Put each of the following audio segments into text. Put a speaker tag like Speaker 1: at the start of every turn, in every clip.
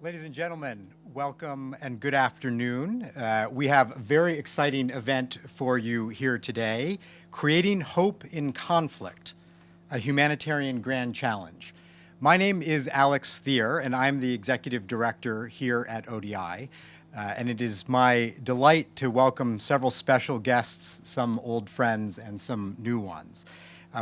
Speaker 1: Ladies and gentlemen, welcome and good afternoon. We have a very exciting event for you here today, Creating Hope in Conflict, a Humanitarian Grand Challenge. My name is Alex Thier, and I'm the Executive Director here at ODI. And it is my delight to welcome several special guests, some old friends and some new ones.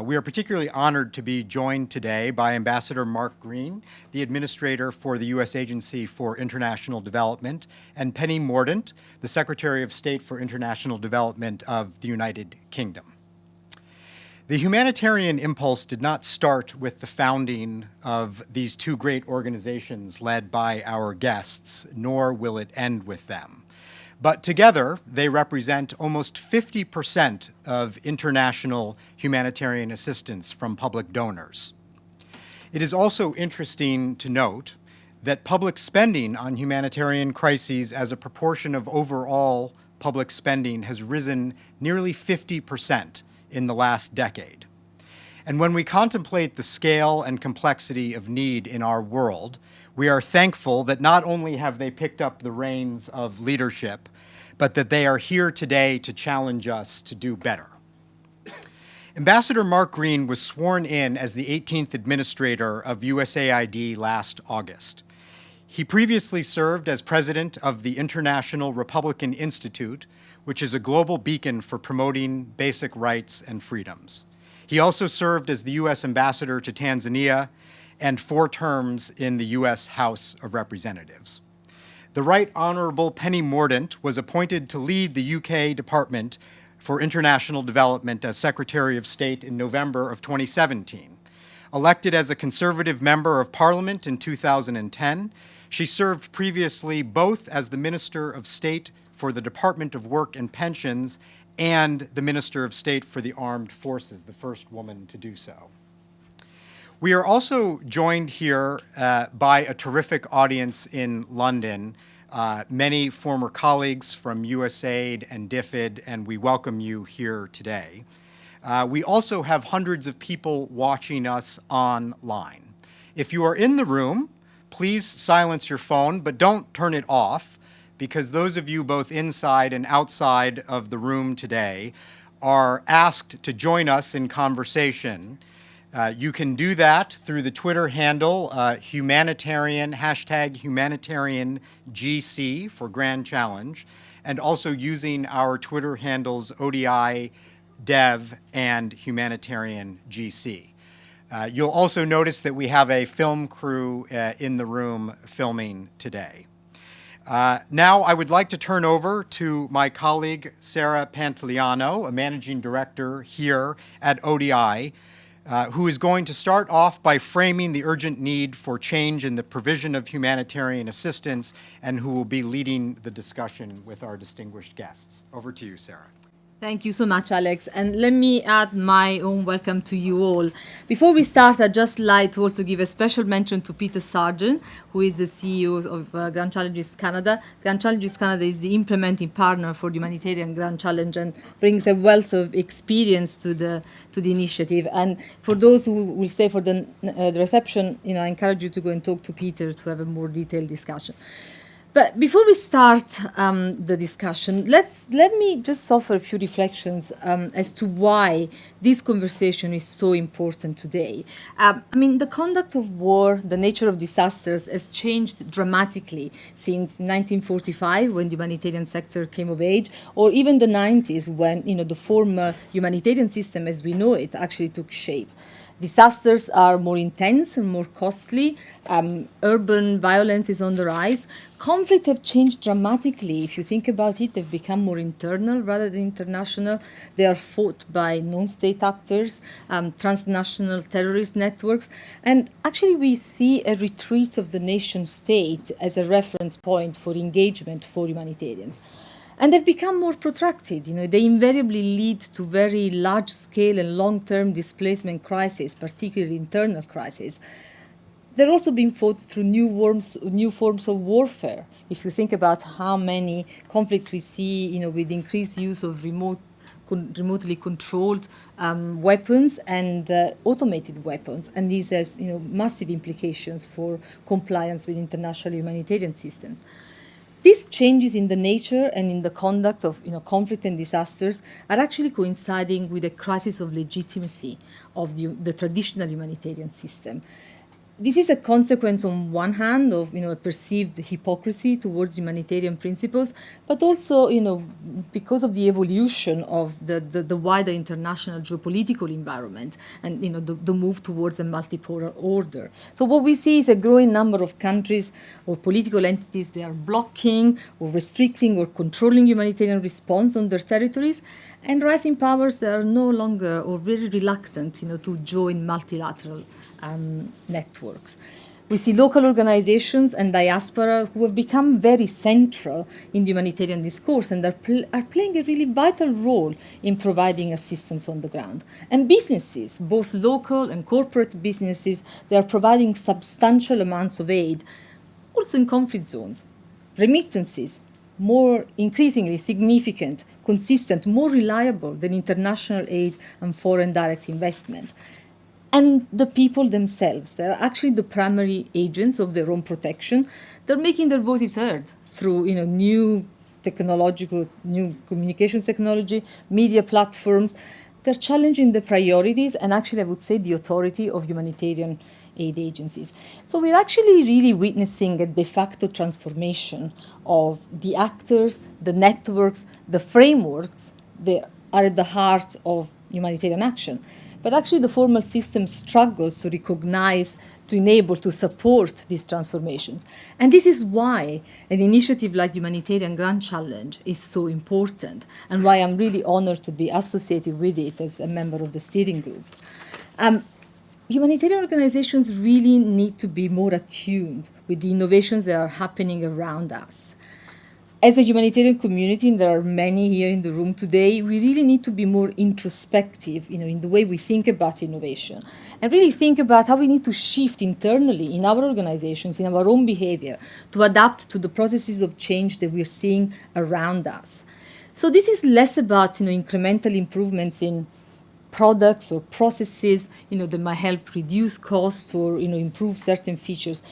Speaker 1: We are particularly honored to be joined today by Ambassador Mark Green, the Administrator for the U.S. Agency for International Development, and Penny Mordaunt, the Secretary of State for International Development of the United Kingdom. The humanitarian impulse did not start with the founding of these two great organizations led by our guests, nor will it end with them. But together, they represent almost 50% of international humanitarian assistance from public donors. It is also interesting to note that public spending on humanitarian crises as a proportion of overall public spending has risen nearly 50% in the last decade. And when we contemplate the scale and complexity of need in our world, we are thankful that not only have they picked up the reins of leadership, but that they are here today to challenge us to do better. Ambassador Mark Green was sworn in as the 18th Administrator of USAID last August. He previously served as President of the International Republican Institute, which is a global beacon for promoting basic rights and freedoms. He also served as the U.S. Ambassador to Tanzania and 4 terms in the U.S. House of Representatives. The Right Honorable Penny Mordaunt was appointed to lead the UK Department for International Development as Secretary of State in November of 2017. Elected as a Conservative Member of Parliament in 2010, she served previously both as the Minister of State for the Department of Work and Pensions and the Minister of State for the Armed Forces, the first woman to do so. We are also joined here by a terrific audience in London, many former colleagues from USAID and DFID, and we welcome you here today. We also have hundreds of people watching us online. If you are in the room, please silence your phone, but don't turn it off, because those of you both inside and outside of the room today are asked to join us in conversation. You can do that through the Twitter handle, #HumanitarianGC for Grand Challenge, and also using our Twitter handles ODI, Dev, and Humanitarian GC. You'll also notice that we have a film crew in the room filming today. Now I would like to turn over to my colleague, Sarah Pantoliano, a managing director here at ODI, who is going to start off by framing the urgent need for change in the provision of humanitarian assistance, and who will be leading the discussion with our distinguished guests. Over to you, Sarah.
Speaker 2: Thank you so much, Alex. And let me add my own welcome to you all. Before we start, I'd just like to also give a special mention to Peter Sargent, who is the CEO of Grand Challenges Canada. Grand Challenges Canada is the implementing partner for the Humanitarian Grand Challenge and brings a wealth of experience to the initiative. And for those who will stay for the reception, I encourage you to go and talk to Peter to have a more detailed discussion. But before we start the discussion, let me just offer a few reflections as to why this conversation is so important today. The conduct of war, the nature of disasters has changed dramatically since 1945, when the humanitarian sector came of age, or even the 90s, when the former humanitarian system as we know it actually took shape. Disasters are more intense and more costly. Urban violence is on the rise. Conflict have changed dramatically. If you think about it, they've become more internal rather than international. They are fought by non-state actors, transnational terrorist networks. And actually, we see a retreat of the nation state as a reference point for engagement for humanitarians. And they've become more protracted. They invariably lead to very large-scale and long-term displacement crises, particularly internal crises. They're also being fought through new forms of warfare. If you think about how many conflicts we see, with increased use of remote remotely controlled weapons and automated weapons, and this has massive implications for compliance with international humanitarian systems. These changes in the nature and in the conduct of conflict and disasters are actually coinciding with a crisis of legitimacy of the traditional humanitarian system. This is a consequence, on one hand, of a perceived hypocrisy towards humanitarian principles, but also because of the evolution of the wider international geopolitical environment and the move towards a multipolar order. So what we see is a growing number of countries or political entities that are blocking or restricting or controlling humanitarian response on their territories, and rising powers that are no longer or very reluctant to join multilateral networks. We see local organizations and diaspora who have become very central in the humanitarian discourse and are playing a really vital role in providing assistance on the ground. And businesses, both local and corporate businesses, they are providing substantial amounts of aid, also in conflict zones. Remittances, more increasingly significant, consistent, more reliable than international aid and foreign direct investment. And the people themselves, they're actually the primary agents of their own protection. They're making their voices heard through new communications technology, media platforms. They're challenging the priorities and actually, I would say, the authority of humanitarian aid agencies. So we're actually really witnessing a de facto transformation of the actors, the networks, the frameworks that are at the heart of humanitarian action. But actually the formal system struggles to recognize, to enable, to support these transformations. And this is why an initiative like Humanitarian Grand Challenge is so important, and why I'm really honored to be associated with it as a member of the steering group. Humanitarian organizations really need to be more attuned with the innovations that are happening around us. As a humanitarian community, and there are many here in the room today, we really need to be more introspective, in the way we think about innovation, and really think about how we need to shift internally in our organizations, in our own behavior, to adapt to the processes of change that we're seeing around us. So this is less about, incremental improvements in products or processes, that might help reduce costs or, improve certain features,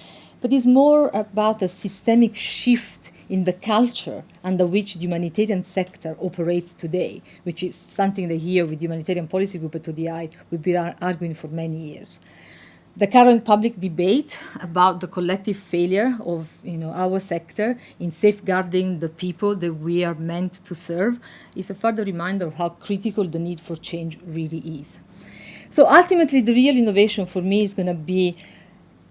Speaker 2: but it's more about a systemic shift in the culture under which the humanitarian sector operates today, which is something that here with Humanitarian Policy Group at ODI we've been arguing for many years. The current public debate about the collective failure of our sector in safeguarding the people that we are meant to serve is a further reminder of how critical the need for change really is. So ultimately, the real innovation for me is going to be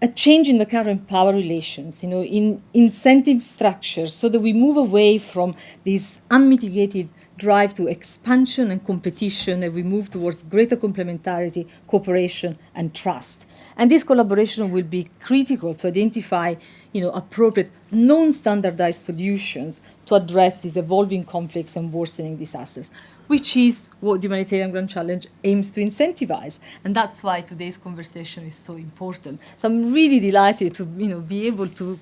Speaker 2: a change in the current power relations, in incentive structures, so that we move away from this unmitigated drive to expansion and competition, and we move towards greater complementarity, cooperation, and trust. And this collaboration will be critical to identify, appropriate non-standardized solutions to address these evolving conflicts and worsening disasters, which is what the Humanitarian Grand Challenge aims to incentivize. And that's why today's conversation is so important. So I'm really delighted to, be able to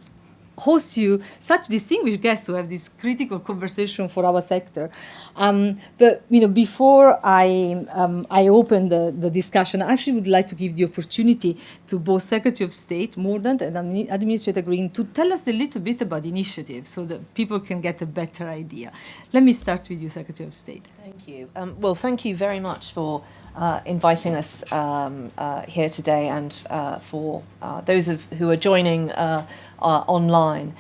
Speaker 2: host you, such distinguished guests, to have this critical conversation for our sector. But before I open the discussion, I actually would like to give the opportunity to both Secretary of State Mordaunt and Administrator Green to tell us a little bit about the initiative, so that people can get a better idea. Let me start with you, Secretary of State.
Speaker 3: Thank you. Well, thank you very much for inviting us here today, and for those who are joining online.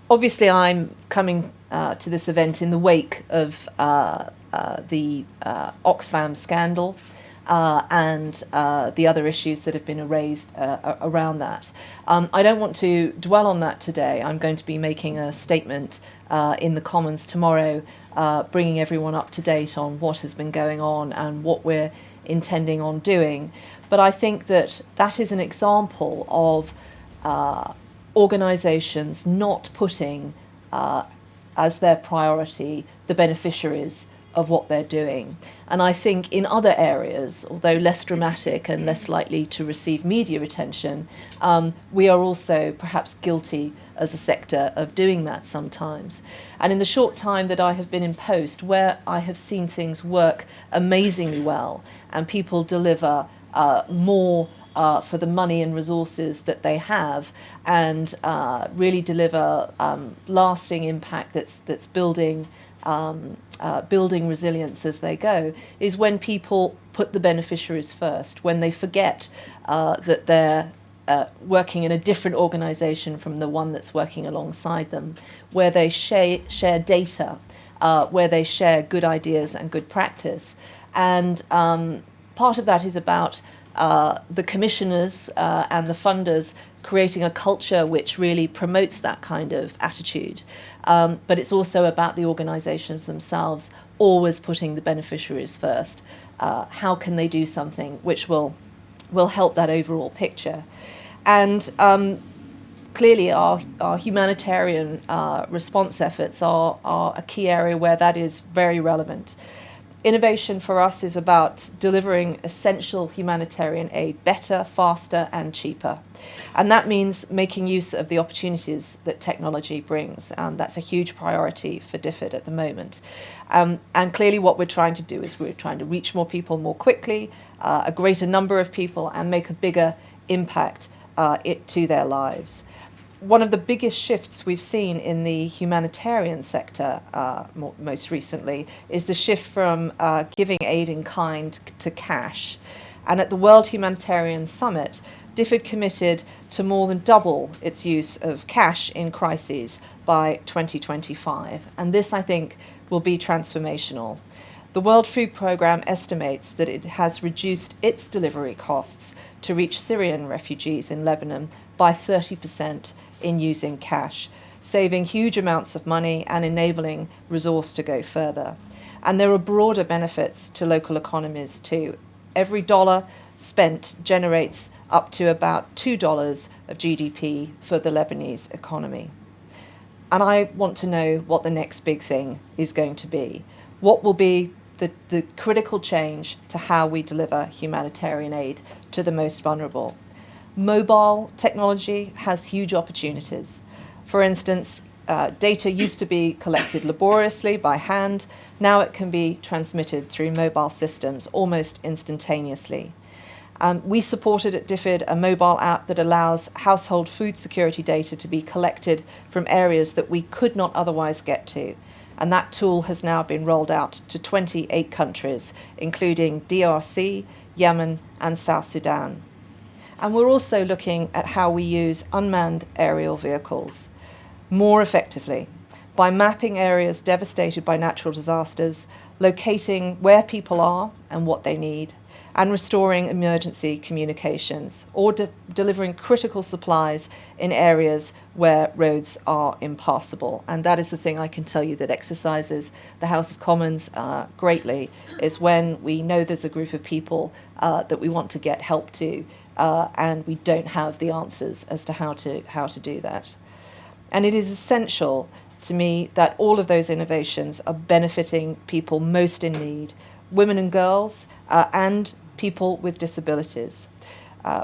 Speaker 3: Obviously, I'm coming to this event in the wake of the Oxfam scandal and the other issues that have been raised around that. I don't want to dwell on that today. I'm going to be making a statement in the Commons tomorrow, bringing everyone up to date on what has been going on and what we're intending on doing. But I think that is an example of organisations not putting as their priority the beneficiaries of what they're doing. And I think in other areas, although less dramatic and less likely to receive media attention, we are also perhaps guilty as a sector of doing that sometimes. And in the short time that I have been in post, where I have seen things work amazingly well and people deliver more for the money and resources that they have, and really deliver lasting impact that's building resilience as they go, is when people put the beneficiaries first, when they forget that they're working in a different organisation from the one that's working alongside them, where they share data, where they share good ideas and good practice. And part of that is about the commissioners and the funders creating a culture which really promotes that kind of attitude. But it's also about the organisations themselves always putting the beneficiaries first. How can they do something which will help that overall picture? And clearly our humanitarian response efforts are a key area where that is very relevant. Innovation for us is about delivering essential humanitarian aid better, faster, and cheaper. And that means making use of the opportunities that technology brings. That's a huge priority for DFID at the moment. And clearly what we're trying to do is we're trying to reach more people more quickly, a greater number of people, and make a bigger impact to their lives. One of the biggest shifts we've seen in the humanitarian sector most recently is the shift from giving aid in kind to cash. And at the World Humanitarian Summit, DFID committed to more than double its use of cash in crises by 2025. And this, I think, will be transformational. The World Food Programme estimates that it has reduced its delivery costs to reach Syrian refugees in Lebanon by 30% in using cash, saving huge amounts of money and enabling resource to go further. And there are broader benefits to local economies too. Every dollar spent generates up to about $2 of GDP for the Lebanese economy. And I want to know what the next big thing is going to be. What will be the critical change to how we deliver humanitarian aid to the most vulnerable? Mobile technology has huge opportunities. For instance, data used to be collected laboriously by hand. Now it can be transmitted through mobile systems almost instantaneously. We supported at DFID a mobile app that allows household food security data to be collected from areas that we could not otherwise get to. And that tool has now been rolled out to 28 countries, including DRC, Yemen, and South Sudan. And we're also looking at how we use unmanned aerial vehicles more effectively by mapping areas devastated by natural disasters, locating where people are and what they need, and restoring emergency communications, or delivering critical supplies in areas where roads are impassable. And that is the thing I can tell you that exercises the House of Commons greatly, is when we know there's a group of people that we want to get help to, and we don't have the answers as to how to do that. And it is essential to me that all of those innovations are benefiting people most in need, women and girls, and people with disabilities.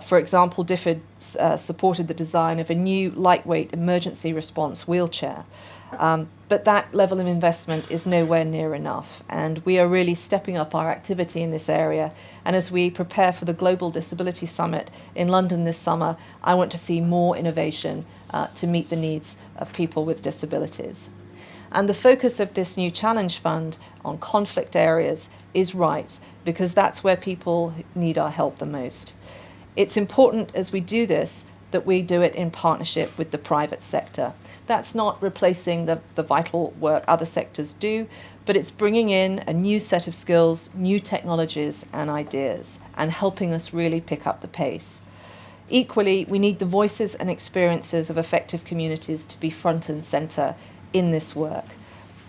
Speaker 3: For example, DFID supported the design of a new lightweight emergency response wheelchair. But that level of investment is nowhere near enough. And we are really stepping up our activity in this area. And as we prepare for the Global Disability Summit in London this summer, I want to see more innovation to meet the needs of people with disabilities. And the focus of this new challenge fund on conflict areas is right, because that's where people need our help the most. It's important as we do this that we do it in partnership with the private sector. That's not replacing the vital work other sectors do, but it's bringing in a new set of skills, new technologies and ideas, and helping us really pick up the pace. Equally, we need the voices and experiences of affected communities to be front and centre in this work.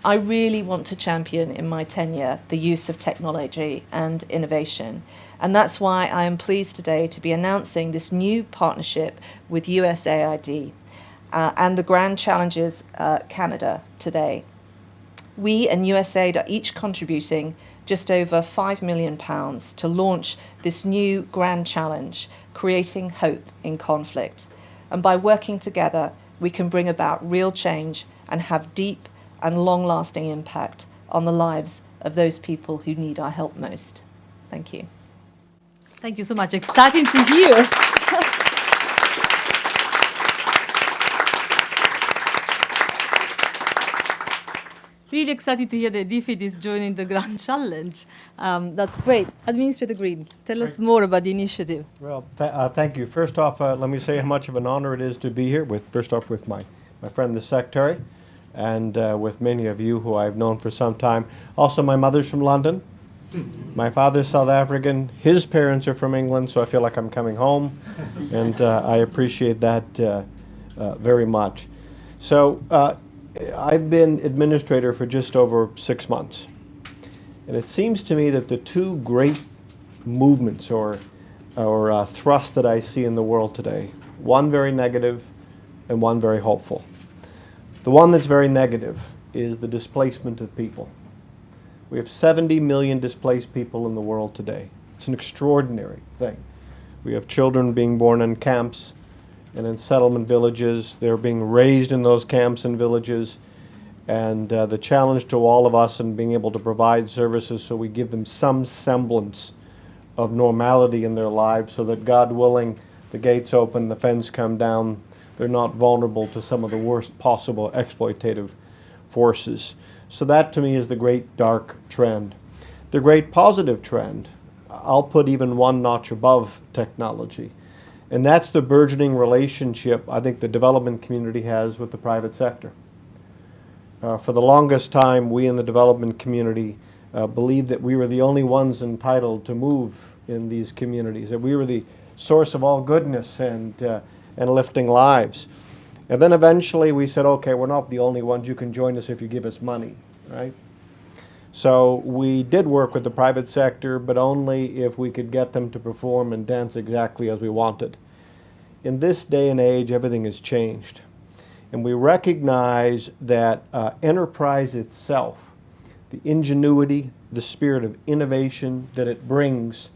Speaker 3: I really want to champion in my tenure the use of technology and innovation. And that's why I am pleased today to be announcing this new partnership with USAID and the Grand Challenges Canada today. We and USAID are each contributing just over £5 million to launch this new Grand Challenge, Creating Hope in Conflict. And by working together, we can bring about real change and have deep and long-lasting impact on the lives of those people who need our help most. Thank you.
Speaker 2: Thank you so much. Exciting to hear. Really excited to hear that DFID is joining the Grand Challenge. That's great. Administrator Green, tell us more about the initiative.
Speaker 4: Well, thank you. First off, let me say how much of an honor it is to be here with my friend the Secretary, and with many of you who I've known for some time. Also, my mother's from London. My father's South African. His parents are from England, so I feel like I'm coming home, and I appreciate that very much. So I've been administrator for just over 6 months, and it seems to me that the two great movements or thrusts that I see in the world today, one very negative and one very hopeful. The one that's very negative is the displacement of people. We have 70 million displaced people in the world today. It's an extraordinary thing. We have children being born in camps and in settlement villages. They're being raised in those camps and villages. And the challenge to all of us in being able to provide services so we give them some semblance of normality in their lives so that, God willing, the gates open, the fence come down, they're not vulnerable to some of the worst possible exploitative forces. So that to me is the great dark trend. The great positive trend, I'll put even one notch above technology, and that's the burgeoning relationship I think the development community has with the private sector. For the longest time, we in the development community believed that we were the only ones entitled to move in these communities, that we were the source of all goodness and lifting lives. And then eventually we said, okay, we're not the only ones. You can join us if you give us money, right? So we did work with the private sector, but only if we could get them to perform and dance exactly as we wanted. In this day and age, everything has changed. And we recognize that enterprise itself, the ingenuity, the spirit of innovation that it brings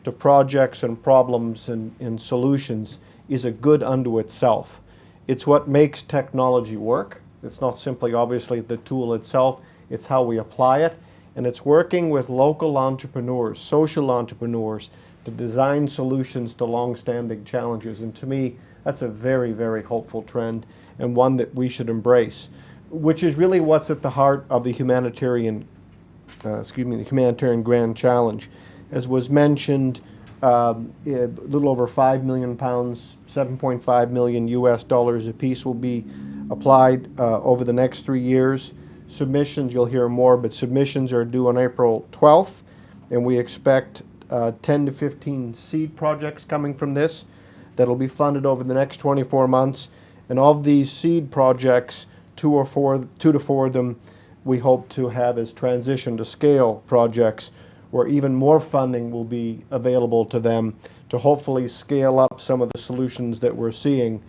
Speaker 4: to projects and problems and solutions is a good unto itself. It's what makes technology work. It's not simply, obviously, the tool itself. It's how we apply it. And it's working with local entrepreneurs, social entrepreneurs, to design solutions to long-standing challenges. And to me, that's a very, very hopeful trend and one that we should embrace, which is really what's at the heart of the Humanitarian Grand Challenge. As was mentioned, a little over £5 million, 7.5 million US dollars apiece will be applied over the next 3 years. Submissions, you'll hear more, but submissions are due on April 12th, and we expect 10 to 15 seed projects coming from this that'll be funded over the next 24 months. And of these seed projects, 2 to 4 of them we hope to have as transition to scale projects, where even more funding will be available to them to hopefully scale up some of the solutions that we're seeing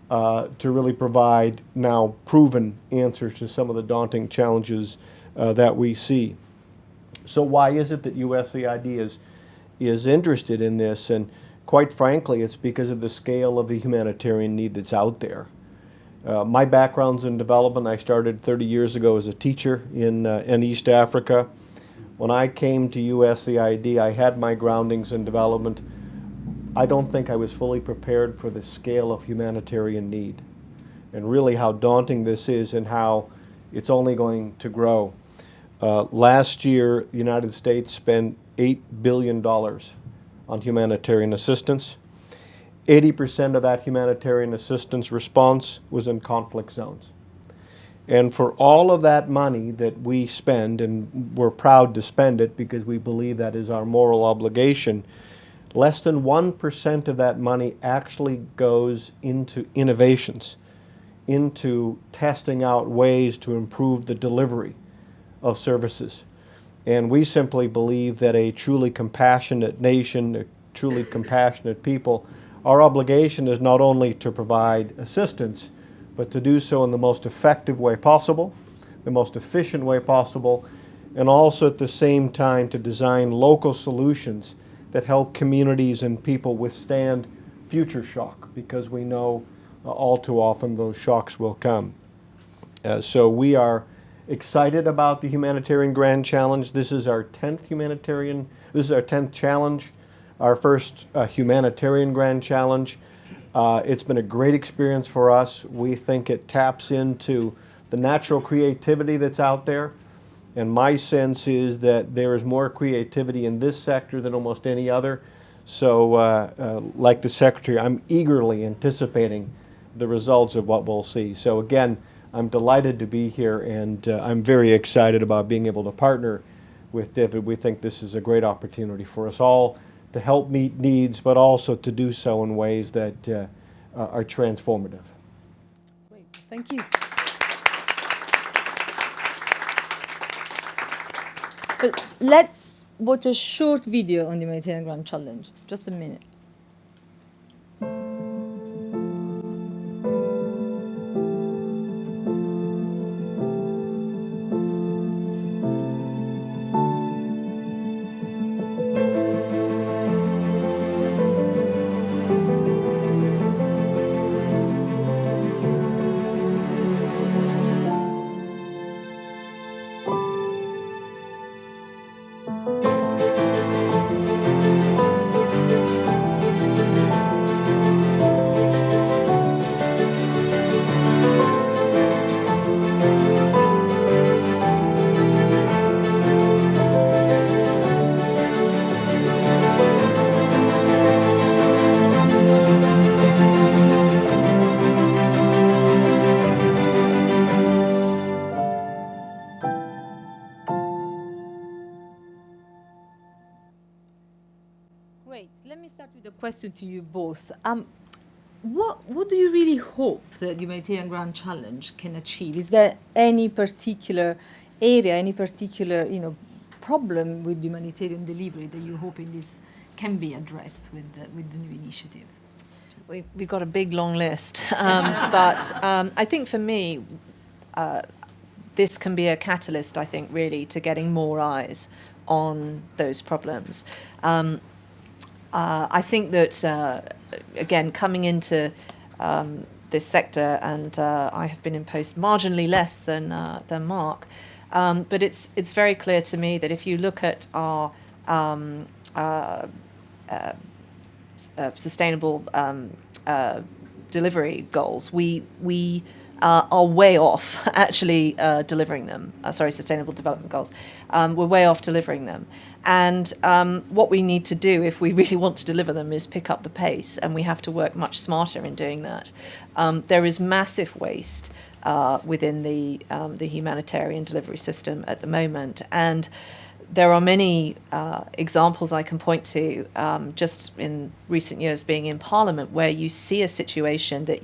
Speaker 4: to really provide now proven answers to some of the daunting challenges that we see. So why is it that USAID is interested in this? And quite frankly, it's because of the scale of the humanitarian need that's out there. My background's in development. I started 30 years ago as a teacher in East Africa. When I came to USAID, I had my groundings in development. I don't think I was fully prepared for the scale of humanitarian need and really how daunting this is and how it's only going to grow. Last year, the United States spent $8 billion on humanitarian assistance. 80% of that humanitarian assistance response was in conflict zones. And for all of that money that we spend, and we're proud to spend it because we believe that is our moral obligation, less than 1% of that money actually goes into innovations, into testing out ways to improve the delivery of services. And we simply believe that a truly compassionate nation, a truly compassionate people, our obligation is not only to provide assistance, but to do so in the most effective way possible, the most efficient way possible, and also at the same time to design local solutions that help communities and people withstand future shock, because we know all too often those shocks will come. So we are excited about the Humanitarian Grand Challenge. This is our 10th challenge, our first Humanitarian Grand Challenge. It's been a great experience for us. We think it taps into the natural creativity that's out there. And my sense is that there is more creativity in this sector than almost any other. So like the Secretary, I'm eagerly anticipating the results of what we'll see. So again, I'm delighted to be here, and I'm very excited about being able to partner with David. We think this is a great opportunity for us all to help meet needs, but also to do so in ways that are transformative.
Speaker 2: Great. Thank you. Let's watch a short video on the Humanitarian Grand Challenge. Just a minute. Great. Let me start with a question to you both. What do you really hope that the Humanitarian Grand Challenge can achieve? Is there any particular area, any particular problem with humanitarian delivery that you're hoping this can be addressed with the new initiative?
Speaker 3: We've got a big long list, but I think for me, this can be a catalyst, I think, really, to getting more eyes on those problems. I think that, again, coming into this sector, and I have been in post marginally less than Mark, but it's very clear to me that if you look at our sustainable delivery goals, we are way off actually delivering them. Sustainable development goals. We're way off delivering them. And what we need to do if we really want to deliver them is pick up the pace, and we have to work much smarter in doing that. There is massive waste within the humanitarian delivery system at the moment, and there are many examples I can point to just in recent years being in Parliament where you see a situation that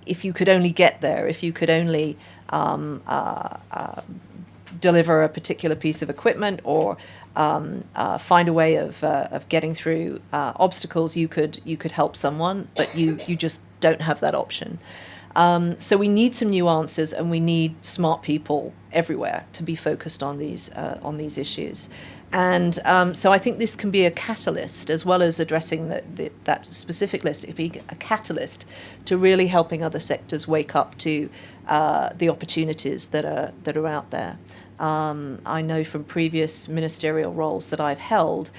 Speaker 3: if you could only get there, if you could only deliver a particular piece of equipment or find a way of getting through obstacles, you could help someone, but you just don't have that option. So we need some new answers, and we need smart people everywhere to be focused on these issues. And so I think this can be a catalyst, as well as addressing that specific list. It can be a catalyst to really helping other sectors wake up to the opportunities that are out there. I know from previous ministerial roles that I've held,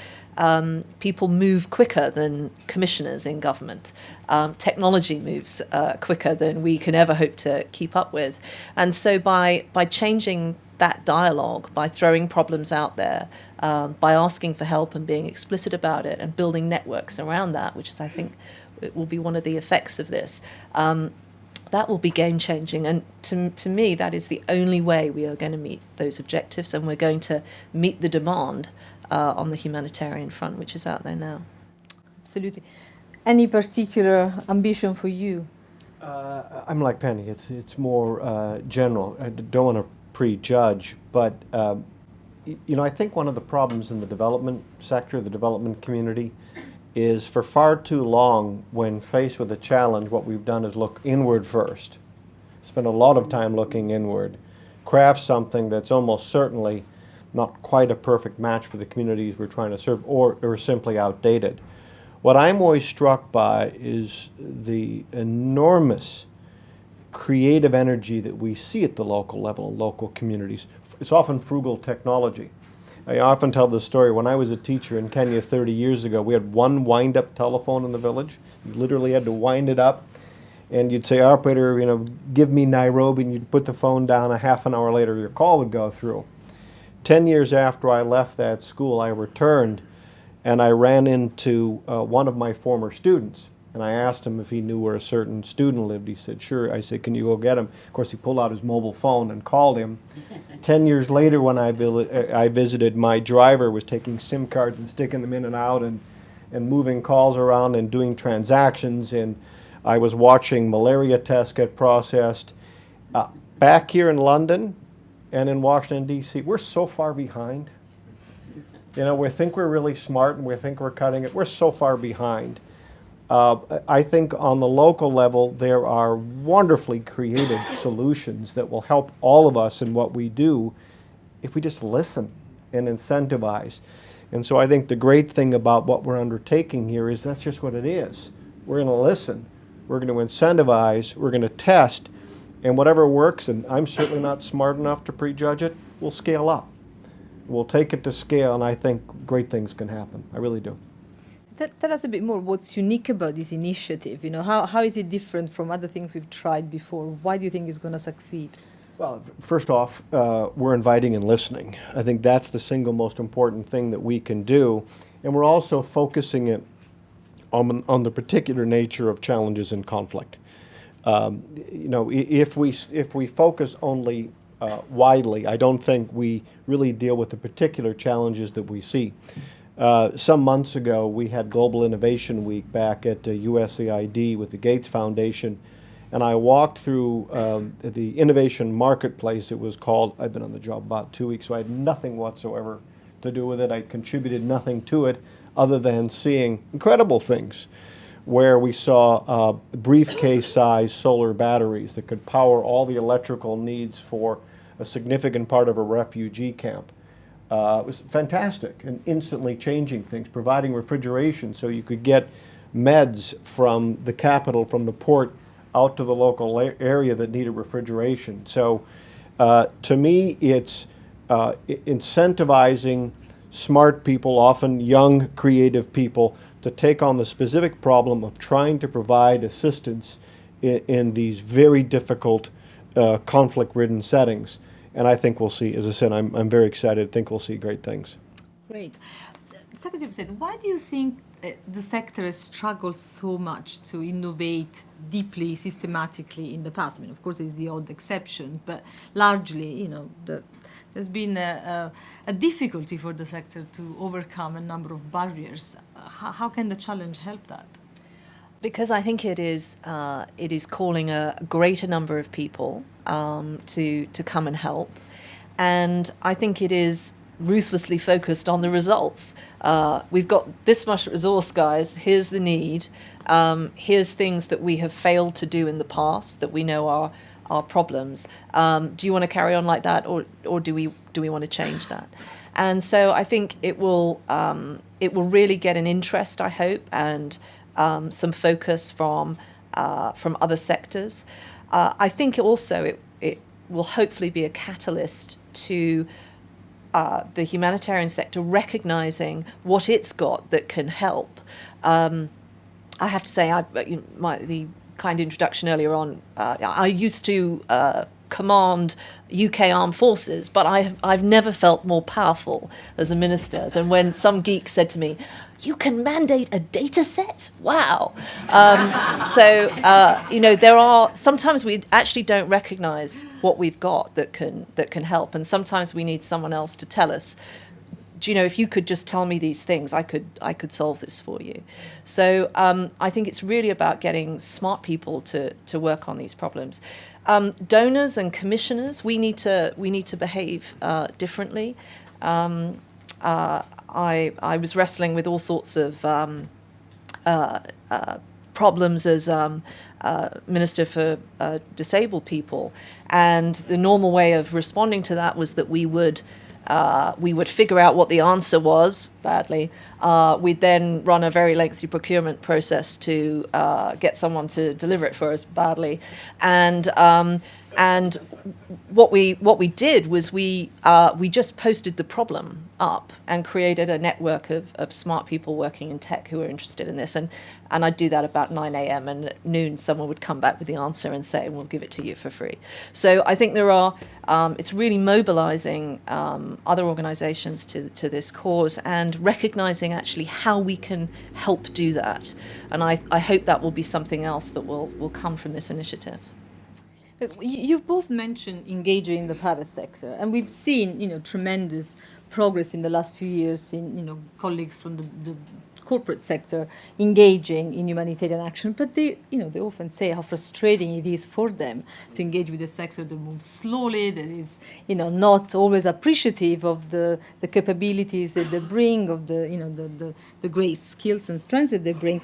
Speaker 3: people move quicker than commissioners in government. Technology moves quicker than we can ever hope to keep up with. And so by changing that dialogue, by throwing problems out there, by asking for help and being explicit about it and building networks around that, which is, I think, it will be one of the effects of this, that will be game-changing. And to me, that is the only way we are going to meet those objectives, and we're going to meet the demand on the humanitarian front, which is out there now.
Speaker 2: Absolutely. Any particular ambition for you?
Speaker 4: I'm like Penny. It's more general. I don't want to prejudge, but I think one of the problems in the development sector, the development community, is for far too long, when faced with a challenge, what we've done is look inward first. Spend a lot of time looking inward, craft something that's almost certainly not quite a perfect match for the communities we're trying to serve, or simply outdated. What I'm always struck by is the enormous creative energy that we see at the local level, local communities. It's often frugal technology. I often tell the story, when I was a teacher in Kenya 30 years ago, we had one wind-up telephone in the village. You literally had to wind it up, and you'd say, operator, give me Nairobi, and you'd put the phone down. A half an hour later, your call would go through. 10 years after I left that school, I returned, and I ran into one of my former students. And I asked him if he knew where a certain student lived. He said, sure. I said, can you go get him? Of course, he pulled out his mobile phone and called him. 10 years later, when I visited, my driver was taking SIM cards and sticking them in and out and moving calls around and doing transactions. And I was watching malaria tests get processed. Back here in London and in Washington, D.C., we're so far behind. We think we're really smart and we think we're cutting it. We're so far behind. I think on the local level, there are wonderfully creative solutions that will help all of us in what we do if we just listen and incentivize. And so I think the great thing about what we're undertaking here is that's just what it is. We're going to listen, we're going to incentivize, we're going to test, and whatever works, and I'm certainly not smart enough to prejudge it, we'll scale up. We'll take it to scale, and I think great things can happen. I really do.
Speaker 2: Tell us a bit more what's unique about this initiative. How is it different from other things we've tried before? Why do you think it's going to succeed?
Speaker 4: Well, first off, we're inviting and listening. I think that's the single most important thing that we can do. And we're also focusing it on the particular nature of challenges and conflict. If we focus only widely, I don't think we really deal with the particular challenges that we see. Some months ago, we had Global Innovation Week back at USAID with the Gates Foundation, and I walked through the innovation marketplace, it was called. I've been on the job about 2 weeks, so I had nothing whatsoever to do with it. I contributed nothing to it other than seeing incredible things where we saw briefcase-sized solar batteries that could power all the electrical needs for a significant part of a refugee camp. It was fantastic and instantly changing things, providing refrigeration so you could get meds from the capital, from the port, out to the local area that needed refrigeration. So to me, it's incentivizing smart people, often young, creative people, to take on the specific problem of trying to provide assistance in these very difficult, conflict-ridden settings. And I think we'll see, as I said, I'm very excited. I think we'll see great things.
Speaker 2: Great. Secretary said, why do you think the sector has struggled so much to innovate deeply, systematically in the past? I mean, of course, there's the odd exception, but largely, there's been a difficulty for the sector to overcome a number of barriers. How can the challenge help that?
Speaker 3: Because I think it is calling a greater number of people to come and help, and I think it is ruthlessly focused on the results. We've got this much resource, guys. Here's the need. Here's things that we have failed to do in the past that we know are problems. Do you want to carry on like that, or do we want to change that? And so I think it will really get an interest, I hope, and some focus from other sectors. I think also it will hopefully be a catalyst to the humanitarian sector recognizing what it's got that can help. I have to say, the kind introduction earlier on, I used to command UK armed forces, but I've never felt more powerful as a minister than when some geek said to me, "You can mandate a data set? Wow." There are, sometimes we actually don't recognize what we've got that can help, and sometimes we need someone else to tell us, if you could just tell me these things, I could solve this for you. So I think it's really about getting smart people to work on these problems. Donors and commissioners, we need to behave differently. I was wrestling with all sorts of problems as Minister for Disabled People, and the normal way of responding to that was that we would we would figure out what the answer was badly. We'd then run a very lengthy procurement process to get someone to deliver it for us badly, and what we did was we just posted the problem up and created a network of smart people working in tech who were interested in this, and I'd do that about 9 a.m. and at noon someone would come back with the answer and say, we'll give it to you for free. So I think there are it's really mobilizing other organizations to this cause and recognizing actually how we can help do that, and I hope that will be something else that will come from this initiative.
Speaker 2: You've both mentioned engaging the private sector, and we've seen, tremendous progress in the last few years in, colleagues from the corporate sector engaging in humanitarian action. But they often say how frustrating it is for them to engage with a sector that moves slowly, that is, not always appreciative of the capabilities that they bring, of the great skills and strengths that they bring.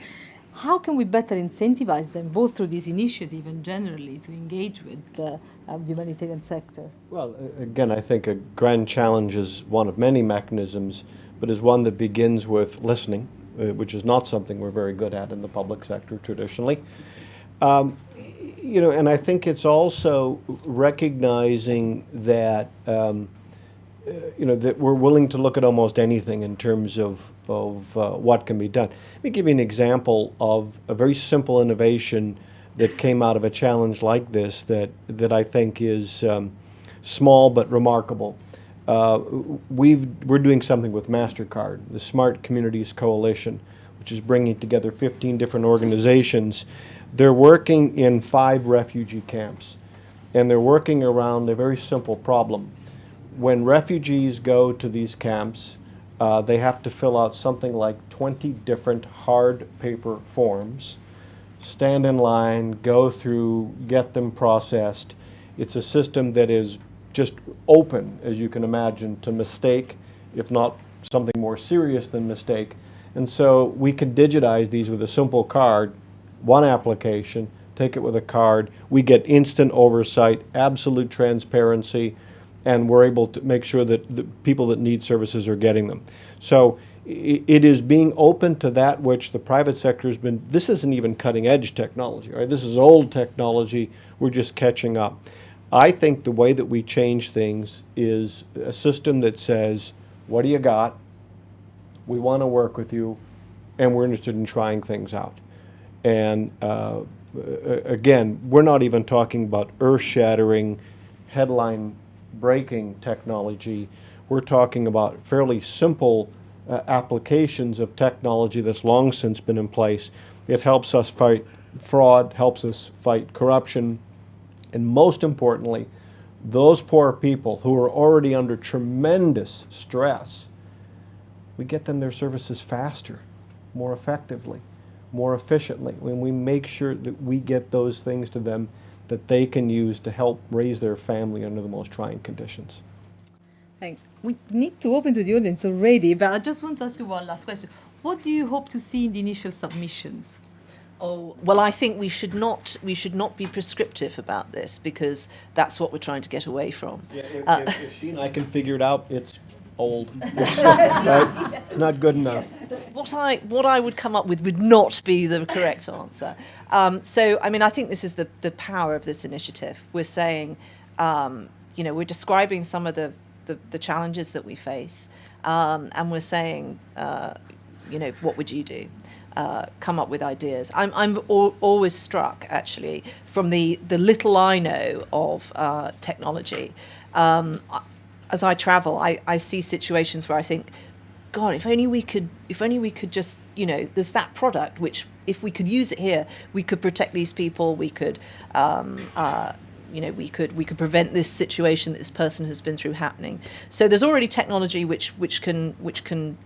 Speaker 2: How can we better incentivize them, both through this initiative and generally, to engage with the humanitarian sector?
Speaker 4: Well, again, I think a grand challenge is one of many mechanisms, but is one that begins with listening, which is not something we're very good at in the public sector traditionally. And I think it's also recognizing that that we're willing to look at almost anything in terms of what can be done. Let me give you an example of a very simple innovation that came out of a challenge like this that I think is small but remarkable. We're doing something with MasterCard, the Smart Communities Coalition, which is bringing together 15 different organizations. They're working in 5 refugee camps, and they're working around a very simple problem. When refugees go to these camps, they have to fill out something like 20 different hard paper forms, stand in line, go through, get them processed. It's a system that is just open, as you can imagine, to mistake, if not something more serious than mistake. And so we can digitize these with a simple card, one application, take it with a card. We get instant oversight, absolute transparency, and we're able to make sure that the people that need services are getting them. So it is being open to that which the private sector has been. This isn't even cutting edge technology, right? This is old technology. We're just catching up. I think the way that we change things is a system that says, what do you got? We want to work with you, and we're interested in trying things out. And again, we're not even talking about earth-shattering, headline-breaking technology. We're talking about fairly simple applications of technology that's long since been in place. It helps us fight fraud, helps us fight corruption, and most importantly, those poor people who are already under tremendous stress, we get them their services faster, more effectively, more efficiently, when we make sure that we get those things to them that they can use to help raise their family under the most trying conditions.
Speaker 2: Thanks. We need to open to the audience already, but I just want to ask you one last question. What do you hope to see in the initial submissions?
Speaker 3: Oh, well, I think we should not be prescriptive about this, because that's what we're trying to get away from.
Speaker 4: Yeah, if she and I can figure it out, it's old. Right? It's not good enough.
Speaker 3: What I would come up with would not be the correct answer. So, I mean, I think this is the power of this initiative. We're saying, we're describing some of the challenges that we face, and we're saying, what would you do? Come up with ideas. I'm always struck, actually, from the little I know of technology. As I travel, I see situations where I think, God, if only we could just, there's that product which, if we could use it here, we could protect these people. We could, we could prevent this situation that this person has been through happening. So there's already technology which can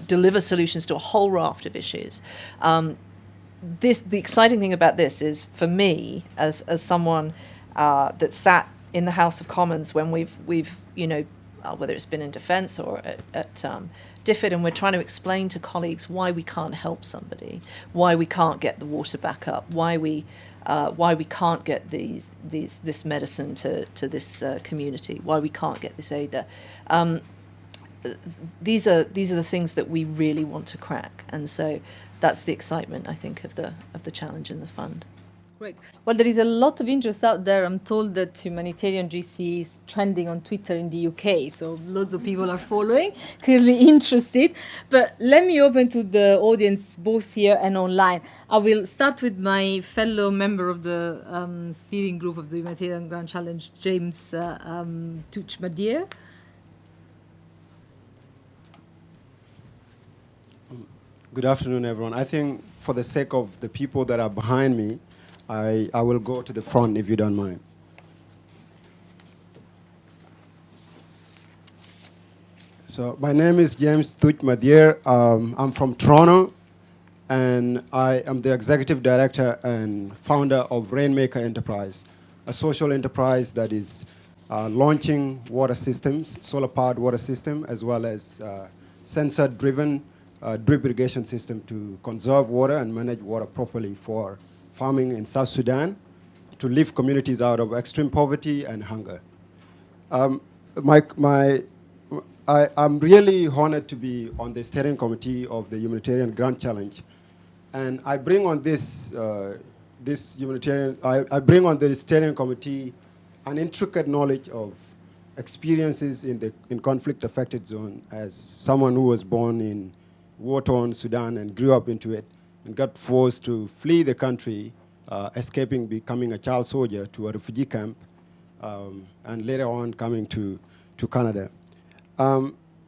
Speaker 3: deliver solutions to a whole raft of issues. The exciting thing about this is, for me, as someone that sat in the House of Commons when we've whether it's been in defence or at DFID, and we're trying to explain to colleagues why we can't help somebody, why we can't get the water back up, why we can't get this medicine to this community, why we can't get this aid there. these are the things that we really want to crack, and so that's the excitement, I think, of the challenge in the fund.
Speaker 2: Great. Well, there is a lot of interest out there. I'm told that Humanitarian GC is trending on Twitter in the UK, so loads of people are following, clearly interested. But let me open to the audience, both here and online. I will start with my fellow member of the steering group of the Humanitarian Grand Challenge, James Tuch-Madier.
Speaker 5: Good afternoon, everyone. I think for the sake of the people that are behind me, I will go to the front, if you don't mind. So my name is James Tuch-Madier. I'm from Toronto, and I am the executive director and founder of Rainmaker Enterprise, a social enterprise that is launching water systems, solar-powered water system, as well as sensor-driven drip irrigation system to conserve water and manage water properly for farming in South Sudan, to lift communities out of extreme poverty and hunger. I'm really honored to be on the steering committee of the Humanitarian Grand Challenge, and I bring on the steering committee an intricate knowledge of experiences in conflict-affected zone as someone who was born in war-torn Sudan and grew up into it, and got forced to flee the country, escaping becoming a child soldier to a refugee camp, and later on coming to Canada.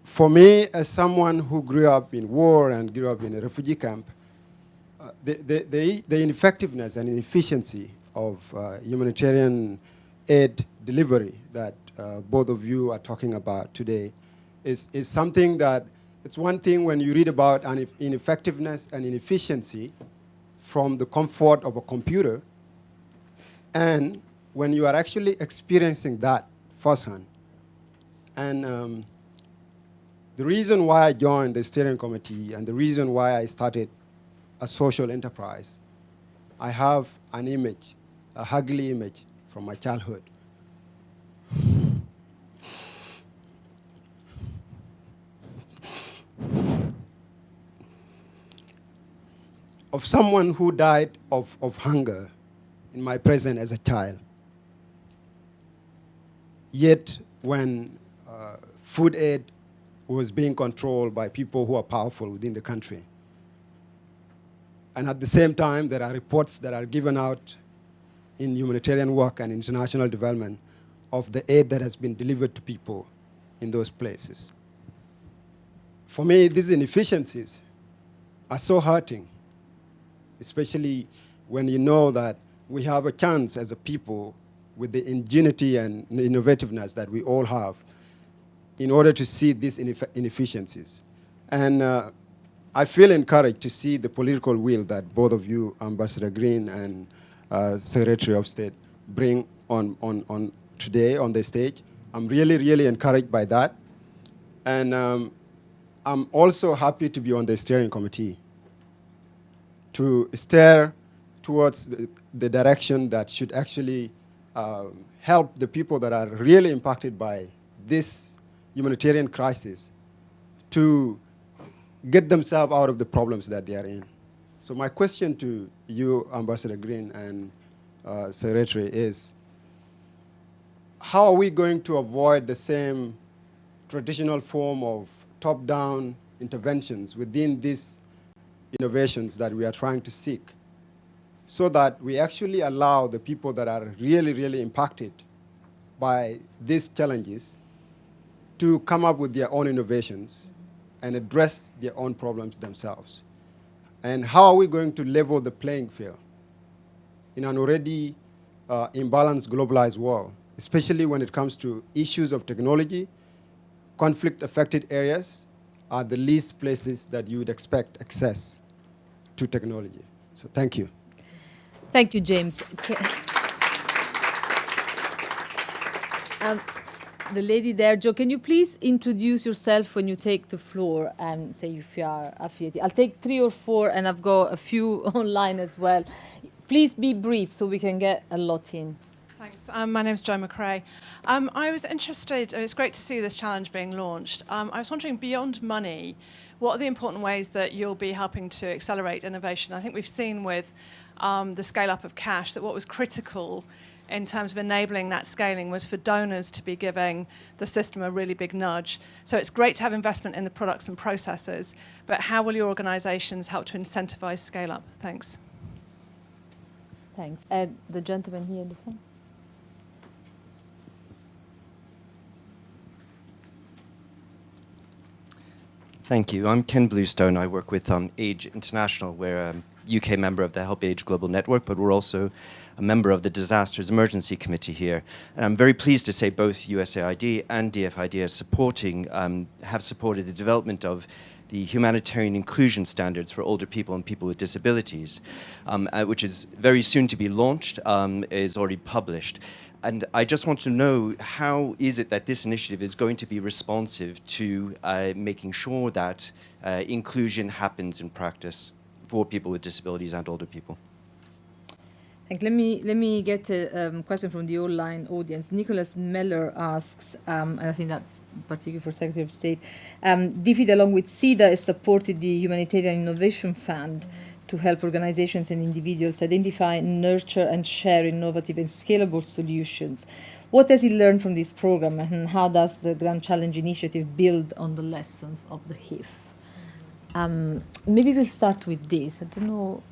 Speaker 5: For me, as someone who grew up in war and grew up in a refugee camp, the ineffectiveness and inefficiency of humanitarian aid delivery that both of you are talking about today is something that, it's one thing when you read about an ineffectiveness and inefficiency from the comfort of a computer, and when you are actually experiencing that firsthand. And the reason why I joined the steering committee and the reason why I started a social enterprise, I have an image, a ugly image from my childhood. Of someone who died of hunger in my presence as a child. Yet when food aid was being controlled by people who are powerful within the country. And at the same time, there are reports that are given out in humanitarian work and international development of the aid that has been delivered to people in those places. For me, these inefficiencies are so hurting, especially when you know that we have a chance as a people with the ingenuity and innovativeness that we all have in order to see these inefficiencies. And I feel encouraged to see the political will that both of you, Ambassador Green and Secretary of State, bring on today on the stage. I'm really, really encouraged by that. And I'm also happy to be on the steering committee to steer towards the direction that should actually help the people that are really impacted by this humanitarian crisis to get themselves out of the problems that they are in. So my question to you, Ambassador Green and Secretary, is how are we going to avoid the same traditional form of top-down interventions within these innovations that we are trying to seek, so that we actually allow the people that are really, really impacted by these challenges to come up with their own innovations and address their own problems themselves? And how are we going to level the playing field in an already imbalanced, globalized world, especially when it comes to issues of technology? Conflict-affected areas are the least places that you would expect access to technology. So thank you.
Speaker 2: Thank you, James. The lady there, Joe, can you please introduce yourself when you take the floor and say if you are affiliated? I'll take 3 or 4, and I've got a few online as well. Please be brief so we can get a lot in.
Speaker 6: Thanks. My name's Jo McCray. I was interested, it's great to see this challenge being launched. I was wondering, beyond money, what are the important ways that you'll be helping to accelerate innovation? I think we've seen with the scale-up of cash that what was critical in terms of enabling that scaling was for donors to be giving the system a really big nudge. So it's great to have investment in the products and processes, but how will your organisations help to incentivise scale-up? Thanks.
Speaker 2: Thanks. And the gentleman here in the front.
Speaker 7: Thank you. I'm Ken Bluestone. I work with Age International. We're a UK member of the Help Age Global Network, but we're also a member of the Disasters Emergency Committee here. And I'm very pleased to say both USAID and DFID have supported the development of the Humanitarian Inclusion Standards for older people and people with disabilities, which is very soon to be launched, is already published. And I just want to know, how is it that this initiative is going to be responsive to making sure that inclusion happens in practice for people with disabilities and older people?
Speaker 2: Let me get a question from the online audience. Nicholas Meller asks, and I think that's particularly for Secretary of State, DFID along with SIDA has supported the Humanitarian Innovation Fund to help organizations and individuals identify, nurture, and share innovative and scalable solutions. What has he learned from this program, and how does the Grand Challenge initiative build on the lessons of the HIF? Maybe we'll start with this. I don't know,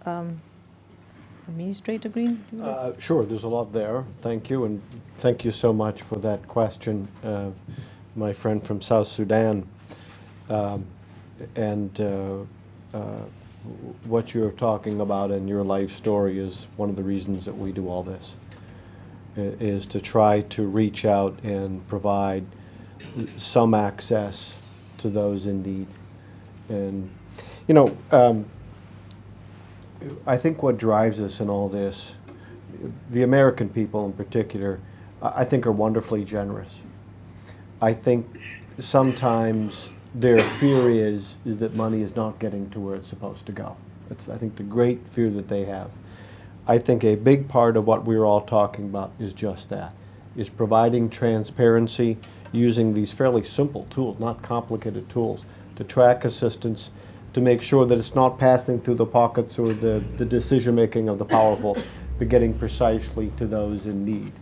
Speaker 2: Administrator Green?
Speaker 4: Sure, there's a lot there. Thank you, and thank you so much for that question, my friend from South Sudan. What you're talking about in your life story is one of the reasons that we do all this, is to try to reach out and provide some access to those in need. And, you know, I think what drives us in all this, the American people in particular, I think are wonderfully generous. I think sometimes their fear is that money is not getting to where it's supposed to go. That's, I think, the great fear that they have. I think a big part of what we're all talking about is just that, is providing transparency using these fairly simple tools, not complicated tools, to track assistance, to make sure that it's not passing through the pockets or the decision-making of the powerful, but getting precisely to those in need.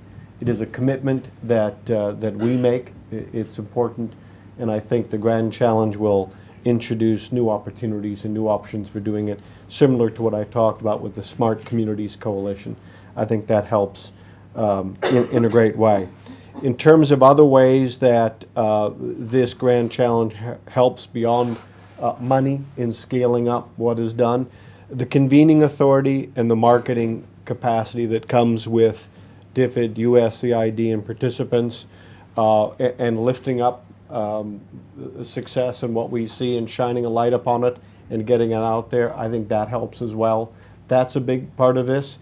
Speaker 4: It is a commitment that we make. It's important. And I think the Grand Challenge will introduce new opportunities and new options for doing it, similar to what I talked about with the Smart Communities Coalition. I think that helps in a great way. In terms of other ways that this Grand Challenge helps beyond money in scaling up what is done, the convening authority and the marketing capacity that comes with DFID, USAID, and participants, and lifting up success and what we see and shining a light upon it and getting it out there, I think that helps as well. That's a big part of this,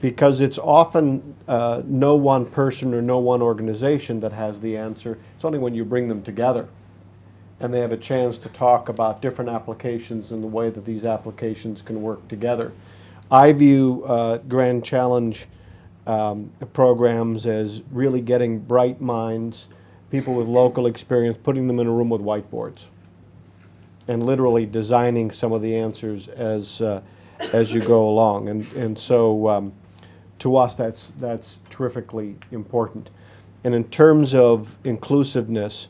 Speaker 4: because it's often no one person or no one organization that has the answer. It's only when you bring them together and they have a chance to talk about different applications and the way that these applications can work together. I view Grand Challenge programs as really getting bright minds, people with local experience, putting them in a room with whiteboards and literally designing some of the answers as you go along. And so to us, that's terrifically important. And in terms of inclusiveness,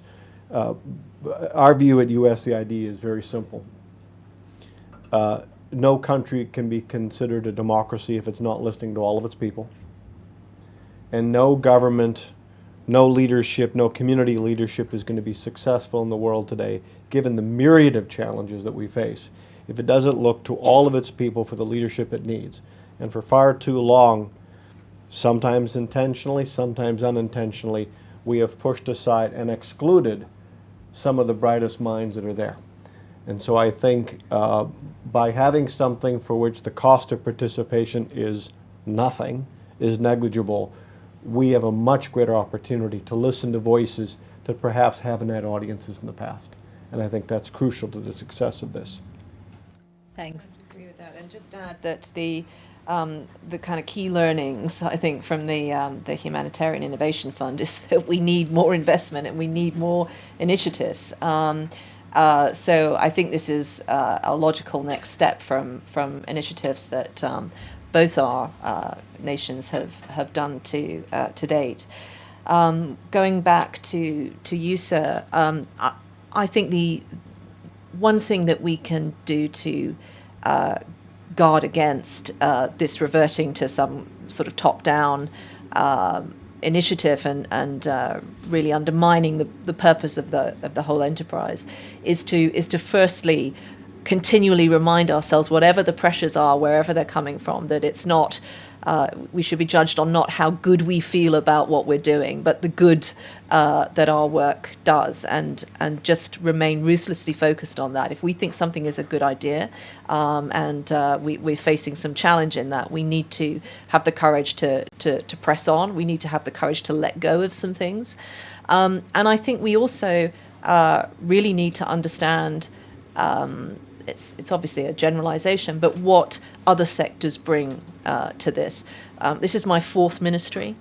Speaker 4: our view at USAID is very simple. No country can be considered a democracy if it's not listening to all of its people. And no government, no leadership, no community leadership is going to be successful in the world today, given the myriad of challenges that we face, if it doesn't look to all of its people for the leadership it needs. And for far too long, sometimes intentionally, sometimes unintentionally, we have pushed aside and excluded some of the brightest minds that are there. And so I think by having something for which the cost of participation is nothing, is negligible, we have a much greater opportunity to listen to voices that perhaps haven't had audiences in the past. And I think that's crucial to the success of this.
Speaker 2: Thanks.
Speaker 3: I agree with that. And just add that the the kind of key learnings, I think, from the Humanitarian Innovation Fund is that we need more investment and we need more initiatives. So I think this is a logical next step from initiatives that both our nations have done to date. Going back to you, sir, I think the one thing that we can do to guard against this reverting to some sort of top-down initiative and really undermining the purpose of the whole enterprise is to firstly continually remind ourselves, whatever the pressures are, wherever they're coming from, that it's not we should be judged on not how good we feel about what we're doing, but the good that our work does, and just remain ruthlessly focused on that. If we think something is a good idea, and we're facing some challenge in that, we need to have the courage to press on. We need to have the courage to let go of some things. And I think we also really need to understand, it's obviously a generalization, but what other sectors bring to this. This is my fourth ministry.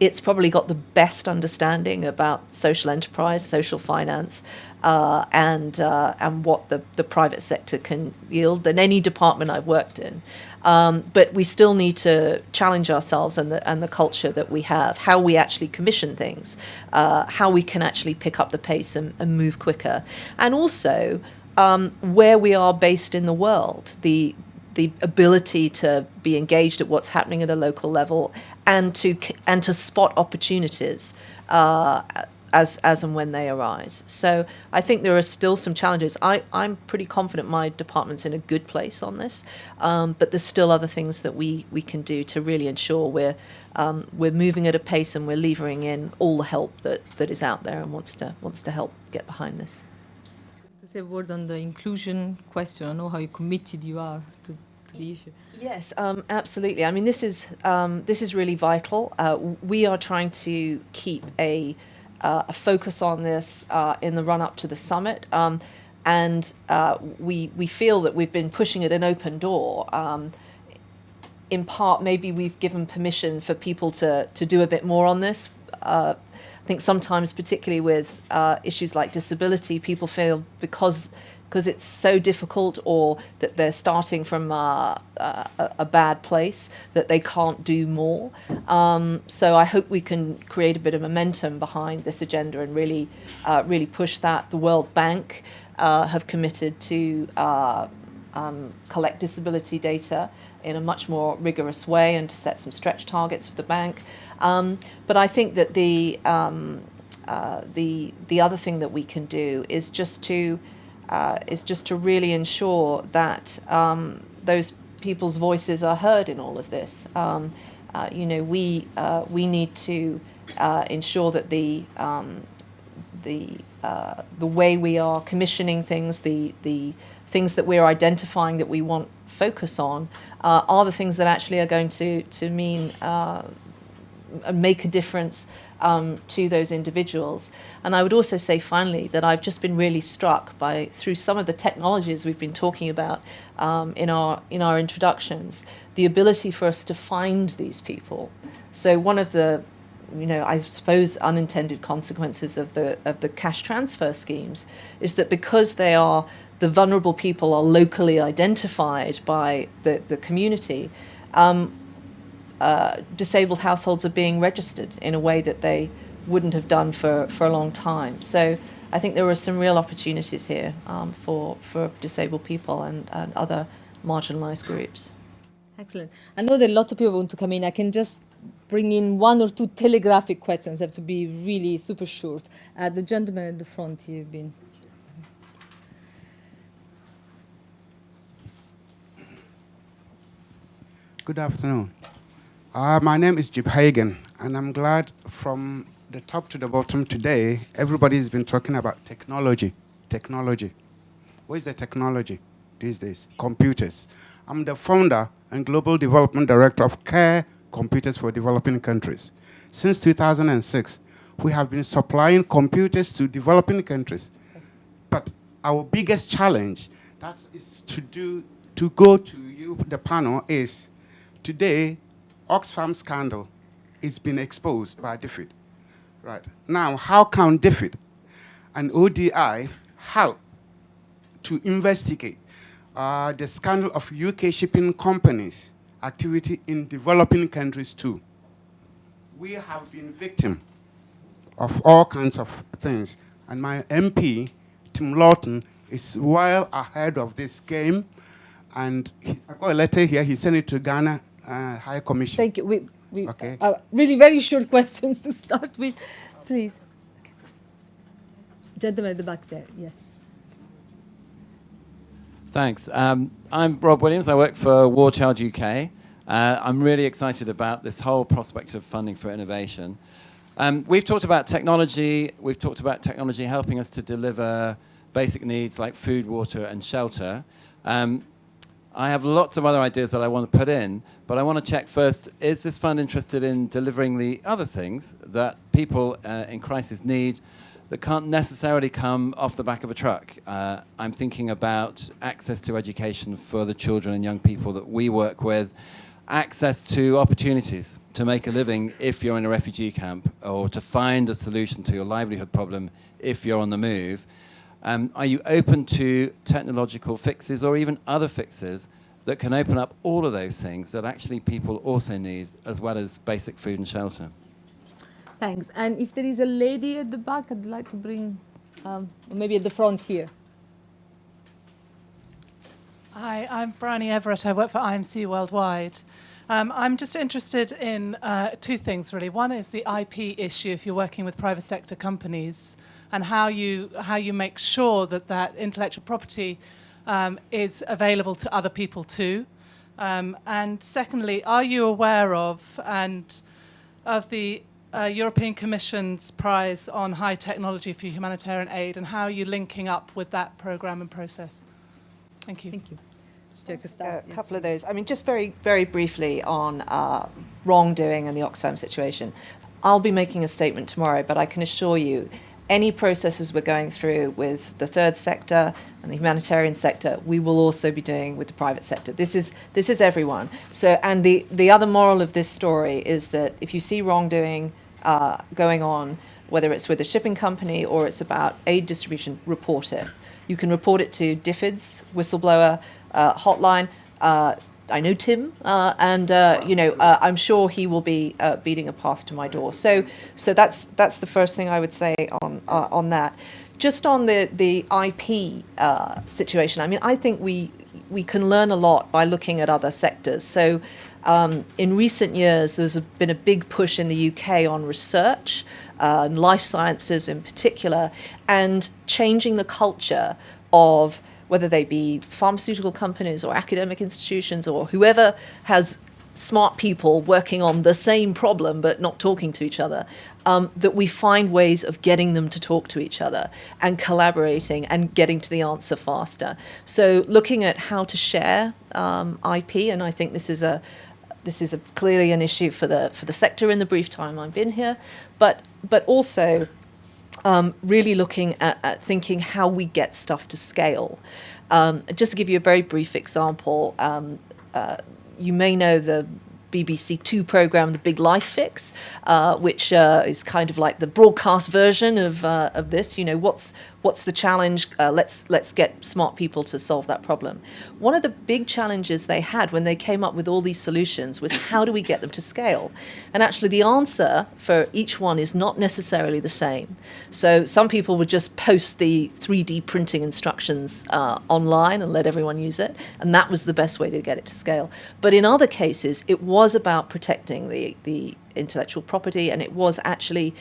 Speaker 3: It's probably got the best understanding about social enterprise, social finance, and what the private sector can yield than any department I've worked in. But we still need to challenge ourselves and the culture that we have, how we actually commission things, how we can actually pick up the pace and move quicker, and also where we are based in the world, the ability to be engaged at what's happening at a local level, and to spot opportunities as and when they arise. So I think there are still some challenges. I'm pretty confident my department's in a good place on this, but there's still other things that we can do to really ensure we're moving at a pace and we're levering in all the help that is out there and wants to help get behind this.
Speaker 2: To say a word on the inclusion question, I know how committed you are to the issue.
Speaker 3: Yes, absolutely. I mean, this is really vital. We are trying to keep a focus on this in the run-up to the summit, and we feel that we've been pushing it an open door. In part, maybe we've given permission for people to do a bit more on this. I think sometimes, particularly with issues like disability, people feel because it's so difficult, or that they're starting from a bad place, that they can't do more. So I hope we can create a bit of momentum behind this agenda and really push that. The World Bank have committed to collect disability data in a much more rigorous way and to set some stretch targets for the bank. But I think that the other thing that we can do is just to really ensure that those people's voices are heard in all of this. We need to ensure that the way we are commissioning things, the things that we're identifying that we want focus on, are the things that actually are going to mean make a difference to those individuals. And I would also say, finally, that I've just been really struck through some of the technologies we've been talking about in our introductions, the ability for us to find these people. So one of the, I suppose, unintended consequences of the cash transfer schemes is that because the vulnerable people are locally identified by the community, disabled households are being registered in a way that they wouldn't have done for a long time. So I think there are some real opportunities here for disabled people and other marginalized groups.
Speaker 2: Excellent. I know that a lot of people want to come in. I can just bring in one or two telegraphic questions. Have to be really super short. The gentleman at the front, you've been.
Speaker 8: Good afternoon. My name is Hagen, and I'm glad from the top to the bottom today, everybody's been talking about technology. Technology. What is the technology these days? Computers. I'm the founder and global development director of Care Computers for Developing Countries. Since 2006, we have been supplying computers to developing countries. But our biggest challenge, that is to go to you, the panel, is today, Oxfam scandal is being exposed by DFID. Right. Now, how can DFID and ODI help to investigate the scandal of UK shipping companies' activity in developing countries too? We have been victim of all kinds of things, and my MP, Tim Lawton, is well ahead of this game, and I got a letter here, he sent it to Ghana High Commission.
Speaker 2: Thank you. We
Speaker 8: Okay.
Speaker 2: really very short questions to start with, please. Gentleman at the back there, yes.
Speaker 9: Thanks. I'm Rob Williams. I work for War Child UK. I'm really excited about this whole prospect of funding for innovation. We've talked about technology. We've talked about technology helping us to deliver basic needs like food, water, and shelter. I have lots of other ideas that I want to put in, but I want to check first, is this fund interested in delivering the other things that people in crisis need that can't necessarily come off the back of a truck? I'm thinking about access to education for the children and young people that we work with, access to opportunities to make a living if you're in a refugee camp, or to find a solution to your livelihood problem if you're on the move. Are you open to technological fixes or even other fixes that can open up all of those things that actually people also need, as well as basic food and shelter?
Speaker 2: Thanks. And if there is a lady at the back, I'd like to bring, or maybe at the front here.
Speaker 10: Hi, I'm Bryony Everett. I work for IMC Worldwide. I'm just interested in two things, really. One is the IP issue, if you're working with private sector companies, and how you make sure that that intellectual property is available to other people too. And secondly, are you aware of the European Commission's prize on high technology for humanitarian aid, and how are you linking up with that program and process? Thank you.
Speaker 2: Thank you.
Speaker 3: A couple of those. I mean, just very, very briefly on wrongdoing and the Oxfam situation. I'll be making a statement tomorrow, but I can assure you, any processes we're going through with the third sector and the humanitarian sector, we will also be doing with the private sector. This is everyone. So, and the other moral of this story is that if you see wrongdoing going on, whether it's with a shipping company or it's about aid distribution, report it. You can report it to DFID's whistleblower hotline. I know Tim, and I'm sure he will be beating a path to my door. So that's the first thing I would say on that. Just on the IP situation, I mean, I think we can learn a lot by looking at other sectors. So in recent years, there's been a big push in the UK on research, life sciences in particular, and changing the culture of whether they be pharmaceutical companies or academic institutions or whoever has smart people working on the same problem but not talking to each other, that we find ways of getting them to talk to each other and collaborating and getting to the answer faster. So looking at how to share IP, and I think this is clearly an issue for the sector in the brief time I've been here, but also really looking at thinking how we get stuff to scale. Just to give you a very brief example, you may know the BBC Two program, The Big Life Fix, which is kind of like the broadcast version of this. You know, what's the challenge? Let's get smart people to solve that problem. One of the big challenges they had when they came up with all these solutions was how do we get them to scale? And actually the answer for each one is not necessarily the same. So some people would just post the 3D printing instructions online and let everyone use it, and that was the best way to get it to scale. But in other cases, it was about protecting the intellectual property, and it was actually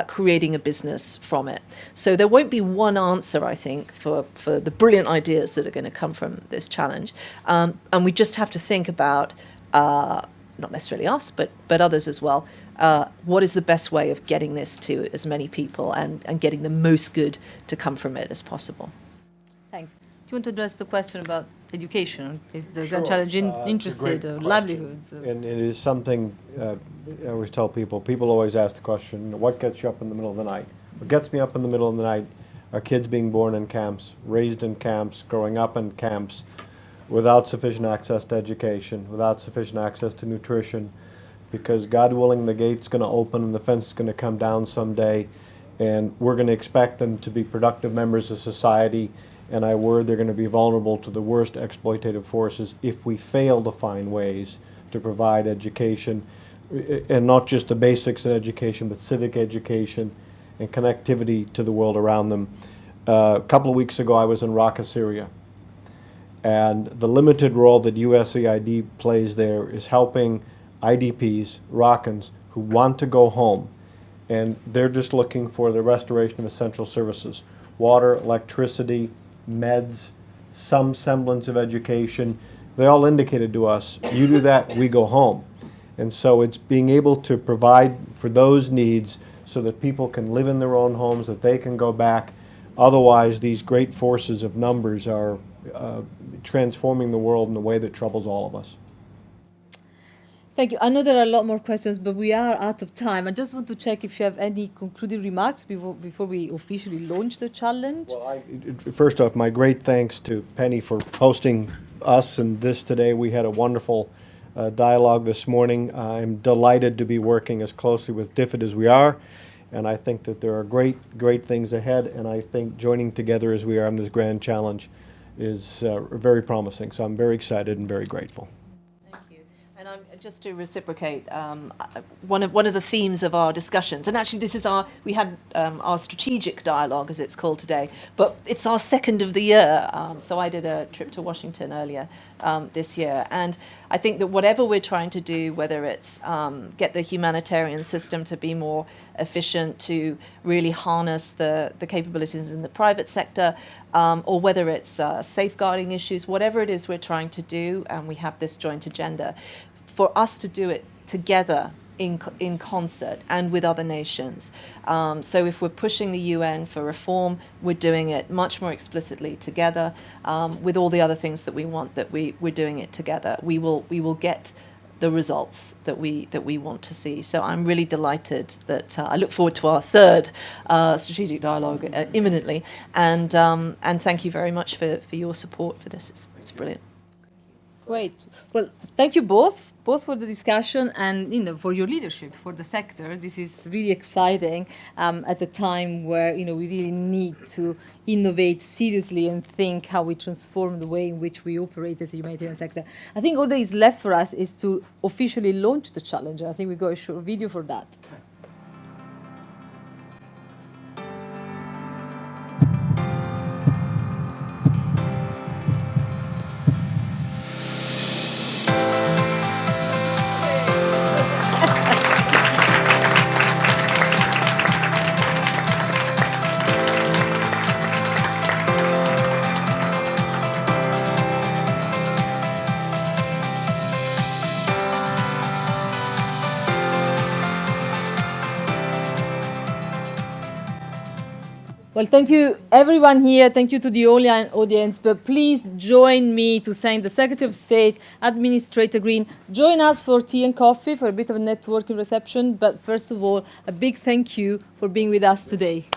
Speaker 3: creating a business from it. So there won't be one answer, I think, for the brilliant ideas that are going to come from this challenge. And we just have to think about, not necessarily us, but others as well, what is the best way of getting this to as many people and getting the most good to come from it as possible.
Speaker 2: Thanks. Do you want to address the question about education? Is the
Speaker 4: Sure.
Speaker 2: Grand Challenge interested,
Speaker 4: It's a
Speaker 2: or
Speaker 4: great
Speaker 2: livelihoods?
Speaker 4: And it is something I always tell people always ask the question, what gets you up in the middle of the night? What gets me up in the middle of the night are kids being born in camps, raised in camps, growing up in camps, without sufficient access to education, without sufficient access to nutrition, because God willing, the gate's going to open and the fence is going to come down someday, and we're going to expect them to be productive members of society, and I worry they're going to be vulnerable to the worst exploitative forces if we fail to find ways to provide education, and not just the basics in education, but civic education and connectivity to the world around them. A couple of weeks ago, I was in Raqqa, Syria, and the limited role that USAID plays there is helping IDPs, Rakhans, who want to go home, and they're just looking for the restoration of essential services, water, electricity, meds, some semblance of education. They all indicated to us, you do that, we go home. And so it's being able to provide for those needs so that people can live in their own homes, that they can go back. Otherwise, these great forces of numbers are transforming the world in a way that troubles all of us.
Speaker 2: Thank you. I know there are a lot more questions, but we are out of time. I just want to check if you have any concluding remarks before we officially launch the challenge.
Speaker 4: Well, first off, my great thanks to Penny for hosting us and this today. We had a wonderful dialogue this morning. I'm delighted to be working as closely with DFID as we are, and I think that there are great things ahead, and I think joining together as we are on this grand challenge is very promising. So I'm very excited and very grateful.
Speaker 3: And just to reciprocate, one of the themes of our discussions, and actually this is we had our strategic dialogue, as it's called today, but it's our second of the year. So I did a trip to Washington earlier this year, and I think that whatever we're trying to do, whether it's get the humanitarian system to be more efficient, to really harness the capabilities in the private sector, or whether it's safeguarding issues, whatever it is we're trying to do, and we have this joint agenda, for us to do it together in concert and with other nations. So if we're pushing the UN for reform, we're doing it much more explicitly together. With all the other things that we want, that we're doing it together. We will get the results that we want to see. So I'm really delighted that I look forward to our third strategic dialogue imminently. And thank you very much for your support for this. It's brilliant.
Speaker 2: Great. Well, thank you both for the discussion and for your leadership for the sector. This is really exciting at a time where we really need to innovate seriously and think how we transform the way in which we operate as a humanitarian sector. I think all that is left for us is to officially launch the challenge. I think we got a short video for that. Well, thank you, everyone here. Thank you to the online audience. But please join me to thank the Secretary of State, Administrator Green. Join us for tea and coffee for a bit of a networking reception. But first of all, a big thank you for being with us today.